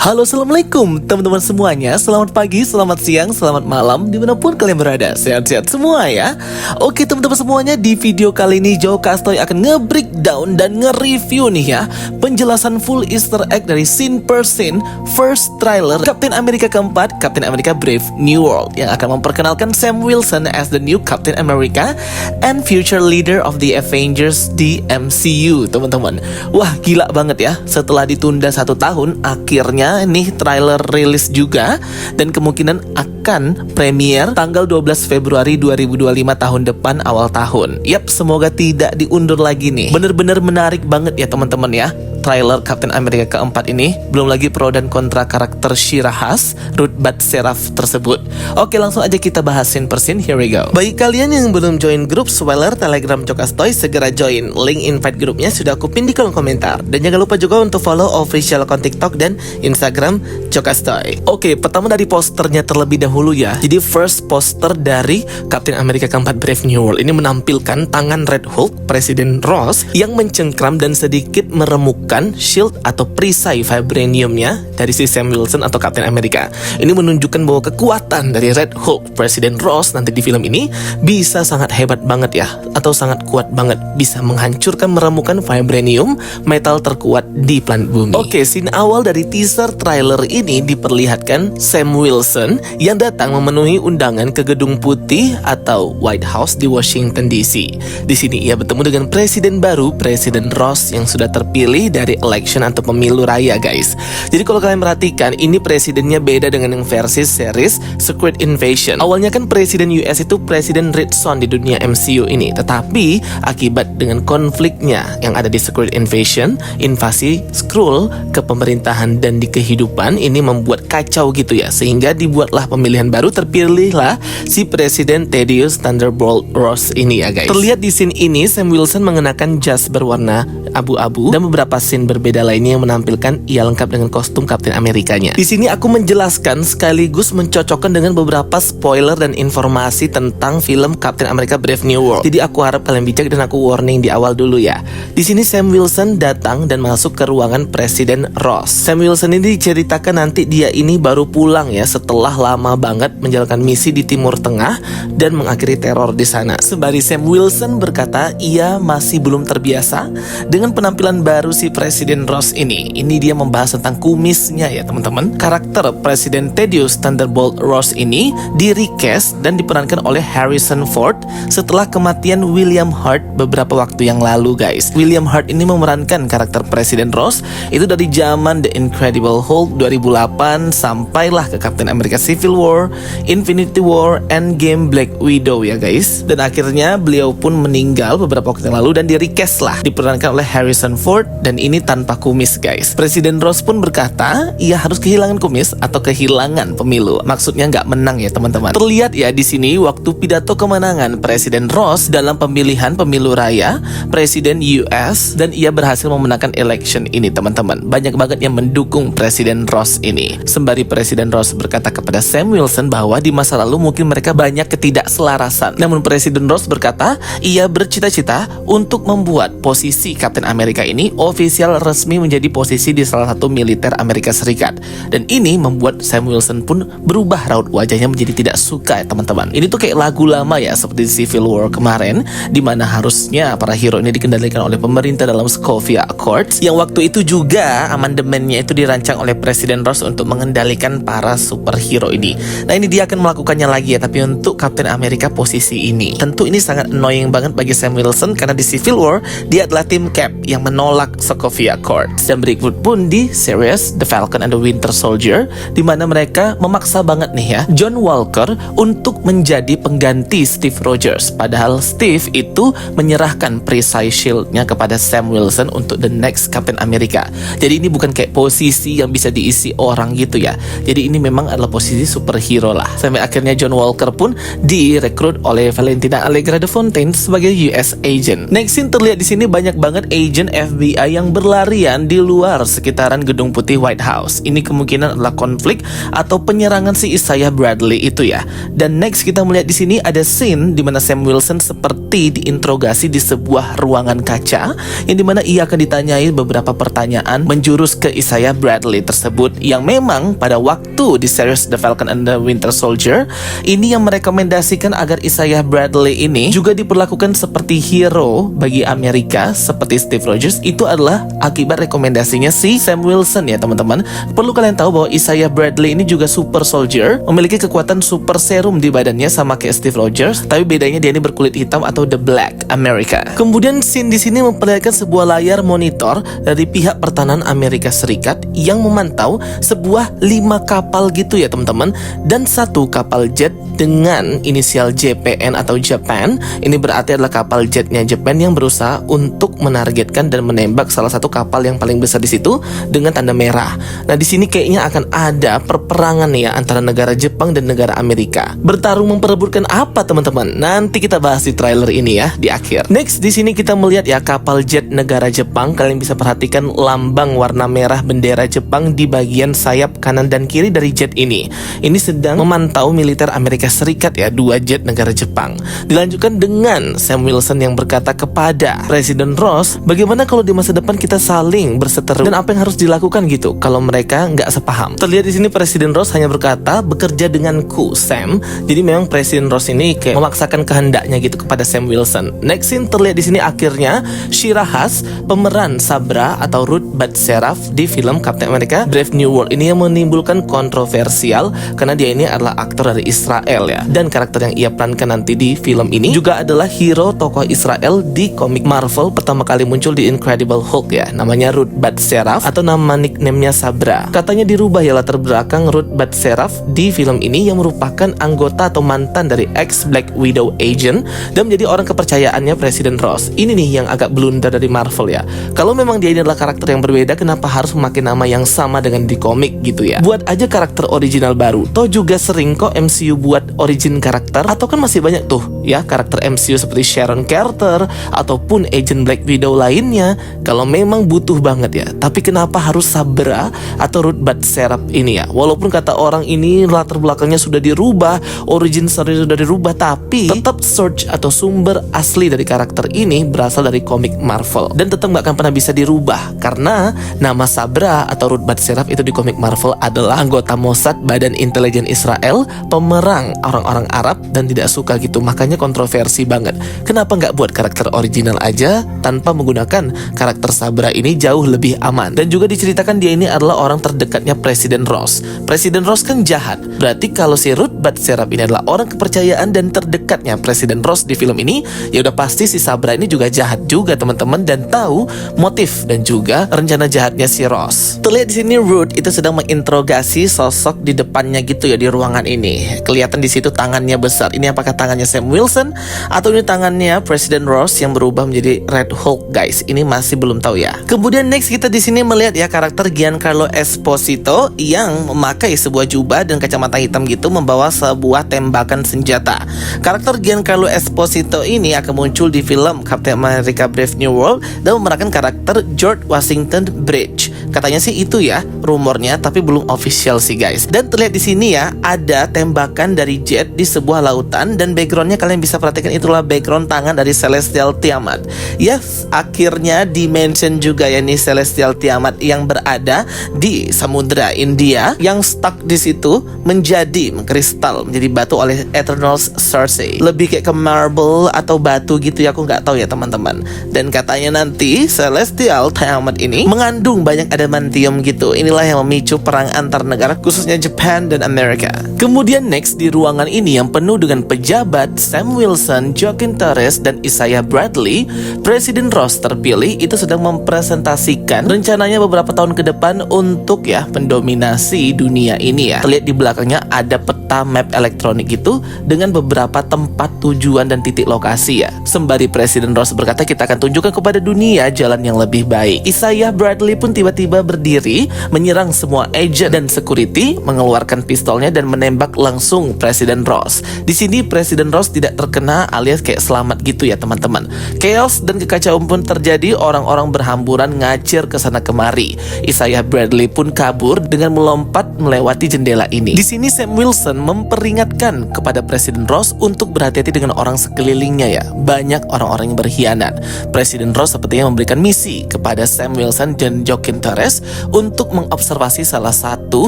Halo, assalamualaikum teman-teman semuanya. Selamat pagi, selamat siang, selamat malam, dimanapun kalian berada. Sehat-sehat semua ya. Oke teman-teman semuanya, di video kali ini Joe Castoy akan nge-breakdown dan nge-review nih ya penjelasan full Easter egg dari scene per scene first trailer Captain America keempat, Captain America Brave New World, yang akan memperkenalkan Sam Wilson as the new Captain America and future leader of the Avengers di MCU teman-teman. Wah gila banget ya, setelah ditunda 1 tahun akhirnya nih trailer rilis juga, dan kemungkinan akan premier tanggal 12 Februari 2025 tahun depan awal tahun. Yap, semoga tidak diundur lagi nih. Bener-bener menarik banget ya teman-teman ya trailer Captain America keempat ini. Belum lagi pro dan kontra karakter Shira Haas, Ruth Bader Seraph tersebut. Oke, langsung aja kita bahas scene per scene. Here we go. Bagi kalian yang belum join grup spoiler Telegram Joe Castoy, segera join. Link invite grupnya sudah aku pin di kolom komentar. Dan jangan lupa juga untuk follow official account TikTok dan Instagram Joe Castoy. Oke, pertama dari posternya terlebih dahulu ya. Jadi first poster dari Captain America keempat Brave New World ini menampilkan tangan Red Hulk, Presiden Ross, yang mencengkram dan sedikit meremukkan shield atau perisai vibraniumnya dari si Sam Wilson atau Captain America. Ini menunjukkan bahwa kekuatan dari Red Hulk, Presiden Ross nanti di film ini bisa sangat hebat banget ya, atau sangat kuat banget, bisa menghancurkan, meremukkan vibranium, metal terkuat di planet bumi. Oke, scene awal dari teaser trailer ini diperlihatkan Sam Wilson yang datang memenuhi undangan ke Gedung Putih atau White House di Washington DC. Di sini ia bertemu dengan presiden baru, Presiden Ross, yang sudah terpilih dari election atau pemilu raya guys. Jadi kalau kalian perhatikan, ini presidennya beda dengan yang versi series Secret Invasion. Awalnya kan presiden US itu Presiden Red Son di dunia MCU ini, tetapi akibat dengan konfliknya yang ada di Secret Invasion, invasi Skrull ke pemerintahan dan di kehidupan, ini membuat kacau gitu ya, sehingga dibuatlah pemilihan baru, terpilihlah si Presiden Thaddeus Thunderbolt Ross ini ya guys. Terlihat di scene ini Sam Wilson mengenakan jas berwarna abu-abu dan beberapa scene berbeda lainnya yang menampilkan ia lengkap dengan kostum Captain Amerikanya. Di sini aku menjelaskan sekaligus mencocokkan dengan beberapa spoiler dan informasi tentang film Captain America Brave New World. Jadi aku harap kalian bijak dan aku warning di awal dulu ya. Di sini Sam Wilson datang dan masuk ke ruangan Presiden Ross. Sam Wilson ini diceritakan nanti dia ini baru pulang ya setelah lama banget menjalankan misi di Timur Tengah dan mengakhiri teror di sana. Sembari Sam Wilson berkata ia masih belum terbiasa dengan penampilan baru si Presiden Ross ini. Ini dia membahas tentang kumisnya ya teman-teman. Karakter Presiden Thaddeus Thunderbolt Ross ini di-recast dan diperankan oleh Harrison Ford setelah kematian William Hurt beberapa waktu yang lalu guys. William Hurt ini memerankan karakter Presiden Ross itu dari zaman The Incredible Hulk 2008 sampailah ke Captain America Civil War, Infinity War, Endgame, Black Widow ya guys. Dan akhirnya beliau pun meninggal beberapa waktu yang lalu dan di-recast lah, diperankan oleh Harrison Ford, dan ini tanpa kumis guys. Presiden Ross pun berkata ia harus kehilangan kumis atau kehilangan pemilu. Maksudnya nggak menang ya teman-teman. Terlihat ya di sini waktu pidato kemenangan Presiden Ross dalam pemilihan pemilu raya Presiden US, dan ia berhasil memenangkan election ini teman-teman. Banyak banget yang mendukung Presiden Ross ini. Sembari Presiden Ross berkata kepada Sam Wilson bahwa di masa lalu mungkin mereka banyak ketidakselarasan. Namun Presiden Ross berkata ia bercita-cita untuk membuat posisi Captain America ini ofisial resmi menjadi posisi di salah satu militer Amerika Serikat. Dan ini membuat Sam Wilson pun berubah raut wajahnya menjadi tidak suka ya teman-teman. Ini tuh kayak lagu lama ya, seperti Civil War kemarin, dimana harusnya para hero ini dikendalikan oleh pemerintah dalam Sokovia Accords, yang waktu itu juga amandemennya itu dirancang oleh Presiden Ross untuk mengendalikan para superhero ini. Nah ini dia akan melakukannya lagi ya, tapi untuk Captain America posisi ini. Tentu ini sangat annoying banget bagi Sam Wilson, karena di Civil War dia adalah tim Cap yang menolak Sokovia Accords. Dan berikut pun di series The Falcon and the Winter Soldier, di mana mereka memaksa banget nih ya John Walker untuk menjadi pengganti Steve Rogers. Padahal Steve itu menyerahkan perisai shieldnya kepada Sam Wilson untuk the next Captain America. Jadi ini bukan kayak posisi yang bisa diisi orang gitu ya. Jadi ini memang adalah posisi superhero lah. Sampai akhirnya John Walker pun direkrut oleh Valentina Allegra de Fontaine sebagai US agent. Next scene terlihat di sini banyak banget agent FBI yang berlarian di luar sekitaran gedung putih White House. Ini kemungkinan adalah konflik atau penyerangan si Isaiah Bradley itu ya. Dan next kita melihat di sini ada scene di mana Sam Wilson seperti diinterogasi di sebuah ruangan kaca, yang dimana ia akan ditanyai beberapa pertanyaan menjurus ke Isaiah Bradley tersebut, yang memang pada waktu di series The Falcon and the Winter Soldier ini yang merekomendasikan agar Isaiah Bradley ini juga diperlakukan seperti hero bagi Amerika seperti Steve Rogers, itu adalah akibat rekomendasinya si Sam Wilson ya teman-teman. Perlu kalian tahu bahwa Isaiah Bradley ini juga super soldier, memiliki kekuatan super serum di badannya sama kayak Steve Rogers, tapi bedanya dia ini berkulit hitam atau the Black America. Kemudian scene di sini memperlihatkan sebuah layar monitor dari pihak pertahanan Amerika Serikat yang memantau sebuah 5 kapal gitu ya teman-teman, dan 1 kapal jet dengan inisial JPN atau Japan. Ini berarti adalah kapal jetnya Japan yang berusaha untuk menargetkan dan menembak salah satu kapal yang paling besar di situ dengan tanda merah. Nah, di sini kayaknya akan ada perperangan ya antara negara Jepang dan negara Amerika. Bertarung memperebutkan apa teman-teman? Nanti kita bahas di trailer ini ya di akhir. Next di sini kita melihat ya kapal jet negara Jepang. Kalian bisa perhatikan lambang warna merah bendera Jepang di bagian sayap kanan dan kiri dari jet ini. Ini sedang memantau militer Amerika Serikat ya, 2 jet negara Jepang. Dilanjutkan dengan Sam Wilson yang berkata kepada Presiden Ross, bagaimana kalau di masa depan kita saling berseteru dan apa yang harus dilakukan gitu kalau mereka nggak sepaham. Terlihat di sini Presiden Ross hanya berkata bekerja denganku Sam. Jadi memang Presiden Ross ini kayak memaksakan kehendaknya gitu kepada Sam Wilson. Next scene terlihat di sini akhirnya Shira Haas, pemeran Sabra atau Ruth Bader Seraph di film Captain America Brave New World, ini yang menimbulkan kontroversial karena dia ini adalah aktor dari Israel ya, dan karakter yang ia perankan nanti di film ini juga adalah hero tokoh Israel di komik Marvel pertama kali muncul di Incredible Hulk ya, namanya Ruth Bader Seraph atau nama nickname-nya Sabra. Katanya dirubah ya latar belakang Ruth Bader Seraph di film ini yang merupakan anggota atau mantan dari ex Black Widow agent dan menjadi orang kepercayaannya Presiden Ross. Ini nih yang agak blunder dari Marvel ya. Kalau memang dia ini adalah karakter yang berbeda, kenapa harus memakai nama yang sama dengan di komik gitu ya? Buat aja karakter original baru. Toh juga sering kok MCU buat origin karakter, atau kan masih banyak tuh ya karakter MCU seperti Sharon Carter ataupun agent Black Widow lainnya kalau memang butuh banget ya. Tapi kenapa harus Sabra atau Ruth Bader Seraph ini ya? Walaupun kata orang ini latar belakangnya sudah dirubah, origin story sudah dirubah, tapi tetap source atau sumber asli dari karakter ini berasal dari komik Marvel dan tetap gak akan pernah bisa dirubah karena nama Sabra atau Ruth Bader Seraph itu di komik Marvel adalah anggota Mossad, Badan Intelijen Israel, pemerang orang-orang Arab dan tidak suka gitu, makanya kontroversi banget. Kenapa nggak buat karakter original aja tanpa menggunakan karakter Sabra ini, jauh lebih aman. Dan juga diceritakan dia ini adalah orang terdekatnya Presiden Ross. Presiden Ross kan jahat, berarti kalau si Ruth Bader Seraph ini adalah orang kepercayaan dan terdekatnya Presiden Ross di film ini, ya udah pasti si Sabra ini juga jahat juga teman-teman, dan tahu motif dan juga rencana jahatnya si Ross. Terlihat di sini Ruth itu sedang menginterogasi sosok di depannya gitu ya di ruangan ini. Kelihatan di situ tangannya besar. Ini apakah tangannya Sam Wilson atau ini tangannya Presiden Ross yang berubah menjadi Red Hulk guys? Ini masih belum tahu ya. Kemudian next kita di sini melihat ya karakter Giancarlo Esposito yang memakai sebuah jubah dan kacamata hitam gitu, membawa sebuah tembakan senjata. Karakter Giancarlo Esposito ini akan muncul di film Captain America Brave New World dan memerankan karakter George Washington Bridge. Katanya sih itu ya rumornya, tapi belum official sih guys. Dan terlihat di sini ya ada tembakan dari jet di sebuah lautan dan backgroundnya kalian bisa perhatikan itulah background tangan dari Celestial Tiamat. Yes, akhirnya dimention juga ya nih Celestial Tiamat yang berada di Samudra India yang stuck di situ menjadi mengkristal menjadi batu oleh Eternals Cersei. Lebih kayak ke marble atau batu gitu ya, aku nggak tahu ya teman-teman. Dan katanya nanti Celestial Tiamat ini mengandung banyak adamantium gitu. Inilah yang memicu perang antar negara khususnya Japan dan Amerika. Kemudian next di ruangan ini yang penuh dengan pejabat Sam Wilson, Joaquin Torres dan Isaiah Bradley, Presiden Ross terpilih itu sedang mempresentasikan rencananya beberapa tahun ke depan untuk ya mendominasi dunia ini ya. Terlihat di belakangnya ada peta map elektronik gitu dengan beberapa tempat tujuan dan titik lokasi ya. Sembari Presiden Ross berkata kita akan tunjukkan kepada dunia jalan yang lebih baik. Isaiah Bradley pun tiba-tiba tiba-tiba berdiri, menyerang semua agent dan security, mengeluarkan pistolnya dan menembak langsung Presiden Ross. Di sini Presiden Ross tidak terkena alias kayak selamat gitu ya teman-teman. Chaos dan kekacauan pun terjadi, orang-orang berhamburan ngacir ke sana kemari. Isaiah Bradley pun kabur dengan melompat melewati jendela ini. Di sini Sam Wilson memperingatkan kepada Presiden Ross untuk berhati-hati dengan orang sekelilingnya ya. Banyak orang-orang yang berkhianat. Presiden Ross sepertinya memberikan misi kepada Sam Wilson dan Joaquin Torres untuk mengobservasi salah satu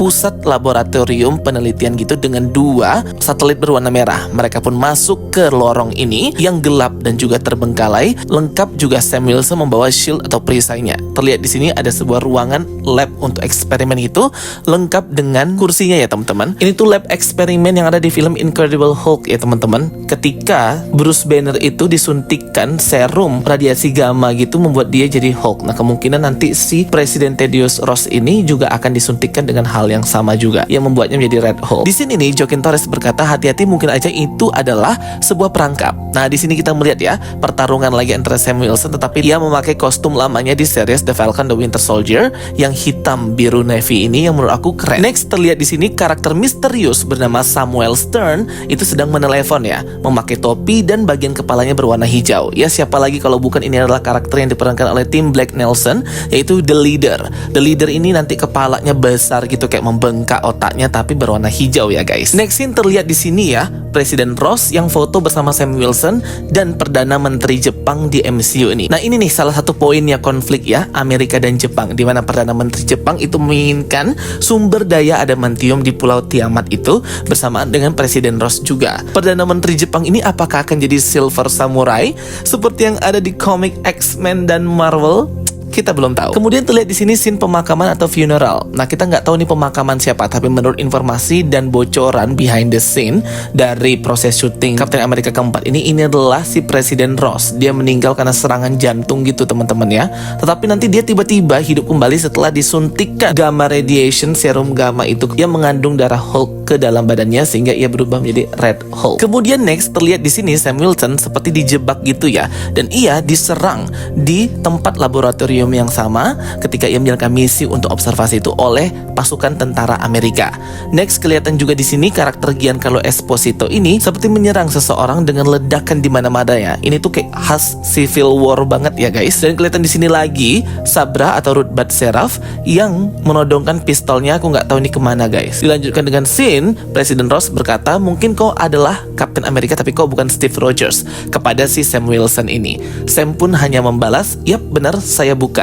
pusat laboratorium penelitian gitu dengan 2 satelit berwarna merah. Mereka pun masuk ke lorong ini yang gelap dan juga terbengkalai. Lengkap juga Sam Wilson membawa shield atau perisainya. Terlihat di sini ada sebuah ruangan lab untuk eksperimen itu, lengkap dengan kursinya ya teman-teman. Ini tuh lab eksperimen yang ada di film Incredible Hulk ya teman-teman. Ketika Bruce Banner itu disuntikkan serum radiasi gamma gitu membuat dia jadi Hulk. Nah kemungkinan nanti si Presiden Thaddeus Ross ini juga akan disuntikkan dengan hal yang sama juga yang membuatnya menjadi Red Hulk. Di sini nih Joaquin Torres berkata hati-hati, mungkin aja itu adalah sebuah perangkap. Nah di sini kita melihat ya pertarungan lagi antara Sam Wilson, tetapi dia memakai kostum lamanya di series The Falcon The Winter Soldier yang hitam biru navy ini yang menurut aku keren. Next terlihat di sini karakter misterius bernama Samuel Stern itu sedang menelepon ya, memakai topi dan bagian kepalanya berwarna hijau. Ya siapa lagi kalau bukan ini adalah karakter yang diperankan oleh Tim Blake Nelson, yaitu The Leader. The Leader ini nanti kepalanya besar gitu kayak membengkak otaknya tapi berwarna hijau ya guys. Next scene terlihat di sini ya, Presiden Ross yang foto bersama Sam Wilson dan Perdana Menteri Jepang di MCU ini. Nah ini nih salah satu poinnya konflik ya Amerika dan Jepang, di mana Perdana Menteri Jepang itu menginginkan sumber daya adamantium di Pulau Tiamat itu bersamaan dengan Presiden Ross juga. Perdana Menteri Jepang ini apakah akan jadi Silver Samurai seperti yang ada di komik X-Men dan Marvel? Kita belum tahu. Kemudian terlihat di sini scene pemakaman atau funeral. Nah kita nggak tahu nih pemakaman siapa, tapi menurut informasi dan bocoran behind the scene dari proses syuting Captain America keempat ini adalah si Presiden Ross. Dia meninggal karena serangan jantung gitu teman-teman ya. Tetapi nanti dia tiba-tiba hidup kembali setelah disuntikkan gamma radiation serum gamma itu yang mengandung darah Hulk ke dalam badannya sehingga ia berubah menjadi Red Hulk. Kemudian next terlihat di sini Sam Wilson seperti dijebak gitu ya, dan ia diserang di tempat laboratorium yang sama ketika ia menjalankan misi untuk observasi itu oleh pasukan tentara Amerika. Next kelihatan juga di sini karakter Giancarlo Esposito ini seperti menyerang seseorang dengan ledakan di mana-mana ya. Ini tuh kayak khas Civil War banget ya guys. Dan kelihatan di sini lagi Sabra atau Ruth Bader Seraph yang menodongkan pistolnya. Aku nggak tahu ini kemana guys. Dilanjutkan dengan scene Presiden Ross berkata mungkin kau adalah Captain America tapi kau bukan Steve Rogers kepada si Sam Wilson ini. Sam pun hanya membalas, yap benar saya bukan.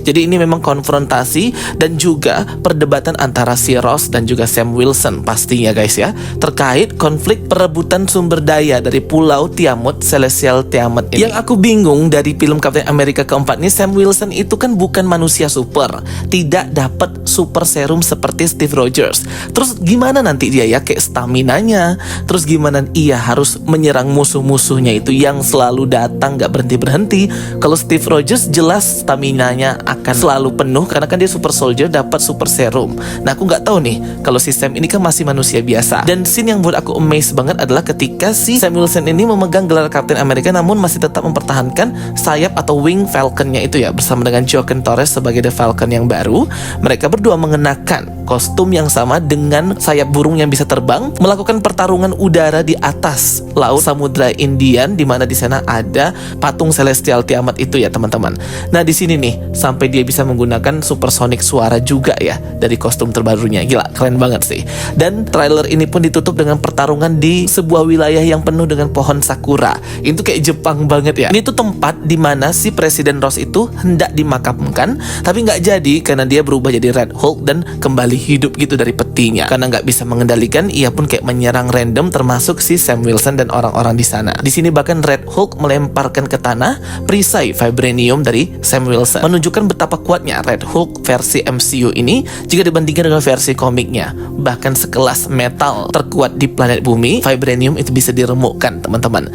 Jadi ini memang konfrontasi dan juga perdebatan antara si Ross dan juga Sam Wilson pastinya guys ya, terkait konflik perebutan sumber daya dari Pulau Tiamat, Celestial Tiamat ini. Yang aku bingung dari film Captain America keempat ini, Sam Wilson itu kan bukan manusia super, tidak dapat super serum seperti Steve Rogers. Terus gimana nanti dia ya kayak staminanya, terus gimana ia harus menyerang musuh-musuhnya itu yang selalu datang gak berhenti-berhenti. Kalau Steve Rogers jelas staminanya akan selalu penuh karena kan dia super soldier dapat super serum. Nah aku nggak tahu nih kalau si Sam ini kan masih manusia biasa. Dan scene yang buat aku amazed banget adalah ketika si Sam Wilson ini memegang gelar Captain America namun masih tetap mempertahankan sayap atau wing Falconnya itu ya, bersama dengan Joaquin Torres sebagai The Falcon yang baru. Mereka berdua mengenakan kostum yang sama dengan sayap burung yang bisa terbang, melakukan pertarungan udara di atas laut Samudra Indian, di mana di sana ada patung Celestial Tiamat itu ya teman-teman. Nah di sini nih sampai dia bisa menggunakan supersonic suara juga ya dari kostum terbarunya. Gila, keren banget sih. Dan trailer ini pun ditutup dengan pertarungan di sebuah wilayah yang penuh dengan pohon sakura. Itu kayak Jepang banget ya. Ini tuh tempat di mana si Presiden Ross itu hendak dimakamkan, tapi nggak jadi karena dia berubah jadi Red Hulk dan kembali hidup gitu dari petinya. Karena nggak bisa mengendalikan, ia pun kayak menyerang random termasuk si Sam Wilson dan orang-orang di sana. Di sini bahkan Red Hulk melemparkan ke tanah perisai vibranium dari Sam Wilson, menunjukkan betapa kuatnya Red Hulk versi MCU ini jika dibandingkan dengan versi komiknya. Bahkan sekelas metal terkuat di planet bumi, vibranium itu bisa diremukkan teman-teman.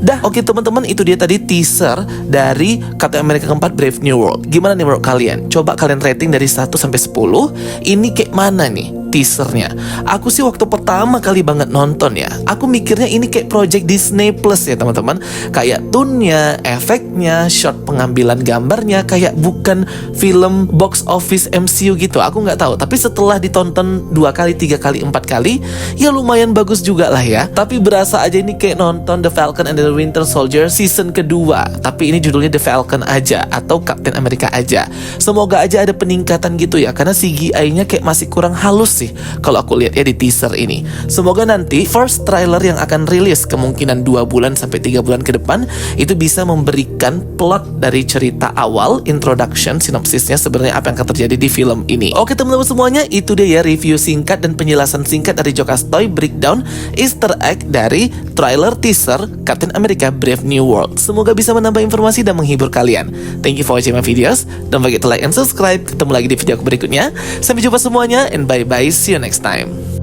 Dah, oke teman-teman, itu dia tadi teaser dari Captain America keempat Brave New World. Gimana nih menurut kalian? Coba kalian rating dari 1 sampai 10. Ini kayak mana nih? teasernya. Aku sih waktu pertama kali banget nonton ya, aku mikirnya ini kayak project Disney Plus ya teman-teman. Kayak tune-nya, efeknya, shot pengambilan gambarnya kayak bukan film box office MCU gitu. Aku nggak tahu, tapi setelah ditonton 2 kali, 3 kali, 4 kali, ya lumayan bagus juga lah ya. Tapi berasa aja ini kayak nonton The Falcon and the Winter Soldier season kedua, tapi ini judulnya The Falcon aja atau Captain America aja. Semoga aja ada peningkatan gitu ya, karena CGI-nya kayak masih kurang halus sih kalau aku lihat ya di teaser ini. Semoga nanti first trailer yang akan rilis kemungkinan 2 bulan sampai 3 bulan ke depan itu bisa memberikan plot dari cerita awal, introduction, sinopsisnya sebenarnya apa yang akan terjadi di film ini. Oke teman-teman semuanya, itu dia ya review singkat dan penjelasan singkat dari Jokastoy breakdown Easter egg dari trailer teaser Captain America Brave New World. Semoga bisa menambah informasi dan menghibur kalian. Thank you for watching my videos. Don't forget to like and subscribe. Ketemu lagi di video aku berikutnya. Sampai jumpa semuanya and bye bye. See you next time.